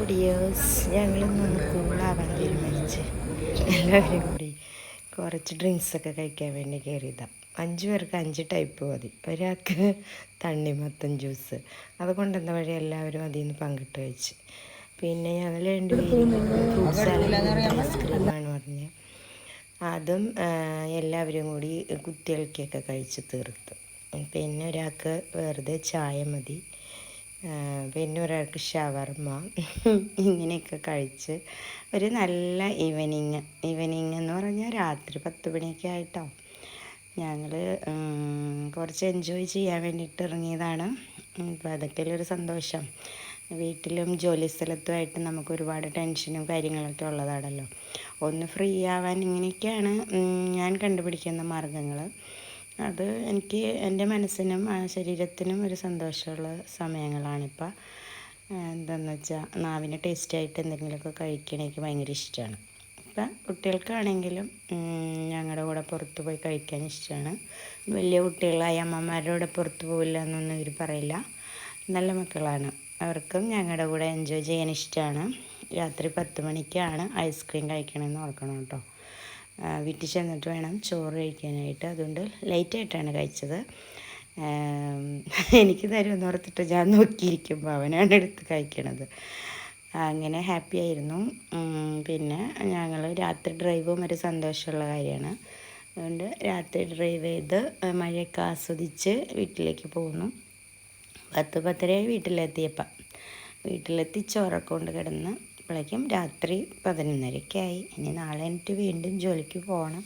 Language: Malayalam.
ഡിയേഴ്സ്, ഞങ്ങളിന്നൊന്ന് കൂളാവാൻ തീരുമാനിച്ച് എല്ലാവരും കൂടി കുറച്ച് ഡ്രിങ്ക്സൊക്കെ കഴിക്കാൻ വേണ്ടി കയറിയതാണ്. 5 പേർക്ക് 5 ടൈപ്പ് മതി. ഒരാൾക്ക് തണ്ണിമത്തൻ ജ്യൂസ്, അതുകൊണ്ട് എന്താ വഴി എല്ലാവരും അതിൽ നിന്ന് പങ്കിട്ട് കഴിച്ച്. പിന്നെ ഞങ്ങൾ രണ്ടുപേരും ഫ്രൂട്ട് സാലഡ് ഐസ്ക്രീമാണ് പറഞ്ഞ് അതും എല്ലാവരും കൂടി കുത്തിയിളക്കിയൊക്കെ കഴിച്ച് തീർത്തു. പിന്നെ ഒരാൾക്ക് വെറുതെ ചായ മതി, പിന്നെ ഒരാൾക്ക് ഷവർമ്മ. ഇങ്ങനെയൊക്കെ കഴിച്ച് ഒരു നല്ല ഈവനിങ് എന്ന് പറഞ്ഞാൽ രാത്രി 10 മണിയൊക്കെ ആയിട്ടാവും. ഞങ്ങൾ കുറച്ച് എൻജോയ് ചെയ്യാൻ വേണ്ടിയിട്ട് ഇറങ്ങിയതാണ്. അപ്പോൾ അതൊക്കെ ഒരു സന്തോഷം. വീട്ടിലും ജോലി സ്ഥലത്തുമായിട്ട് നമുക്ക് ഒരുപാട് ടെൻഷനും കാര്യങ്ങളൊക്കെ ഉള്ളതാണല്ലോ. ഒന്ന് ഫ്രീ ആവാൻ ഇങ്ങനെയൊക്കെയാണ് ഞാൻ കണ്ടുപിടിക്കുന്ന മാർഗ്ഗങ്ങൾ. അത് എനിക്ക് എൻ്റെ മനസ്സിനും ശരീരത്തിനും ഒരു സന്തോഷമുള്ള സമയങ്ങളാണിപ്പോൾ. എന്താണെന്ന് വെച്ചാൽ നാവിന് ടേസ്റ്റായിട്ട് എന്തെങ്കിലുമൊക്കെ കഴിക്കണ എനിക്ക് ഭയങ്കര ഇഷ്ടമാണ്. ഇപ്പം കുട്ടികൾക്കാണെങ്കിലും ഞങ്ങളുടെ കൂടെ പുറത്ത് പോയി കഴിക്കാൻ ഇഷ്ടമാണ്. വലിയ കുട്ടികളായ അമ്മമാരുടെ കൂടെ പുറത്ത് പോവില്ല എന്നൊന്നും ഇവർ പറയില്ല. നല്ല മക്കളാണ്. അവർക്കും ഞങ്ങളുടെ കൂടെ എൻജോയ് ചെയ്യാൻ ഇഷ്ടമാണ്. രാത്രി 10 മണിക്കാണ് ഐസ്ക്രീം കഴിക്കണമെന്ന് ഓർക്കണം കേട്ടോ. വീട്ടിൽ ചെന്നിട്ട് വേണം ചോറ് കഴിക്കാനായിട്ട്. അതുകൊണ്ട് ലേറ്റായിട്ടാണ് കഴിച്ചത്. എനിക്ക് തരുമെന്ന് ഓർത്തിട്ട് ഞാൻ നോക്കിയിരിക്കുമ്പോൾ അവനാണ് എടുത്ത് കഴിക്കണത്. അങ്ങനെ ഹാപ്പി ആയിരുന്നു. പിന്നെ ഞങ്ങൾ രാത്രി ഡ്രൈവും ഒരു സന്തോഷമുള്ള കാര്യമാണ്. അതുകൊണ്ട് രാത്രി ഡ്രൈവ് ചെയ്ത് മഴയൊക്കെ ആസ്വദിച്ച് വീട്ടിലേക്ക് പോകുന്നു. 10-10:30 വീട്ടിലെത്തി ചോറൊക്കെ കൊണ്ട് കിടന്ന് അപ്പോഴേക്കും രാത്രി 11:30 ആയി. ഇനി നാളെ എനിക്ക് വീണ്ടും ജോലിക്ക് പോകണം.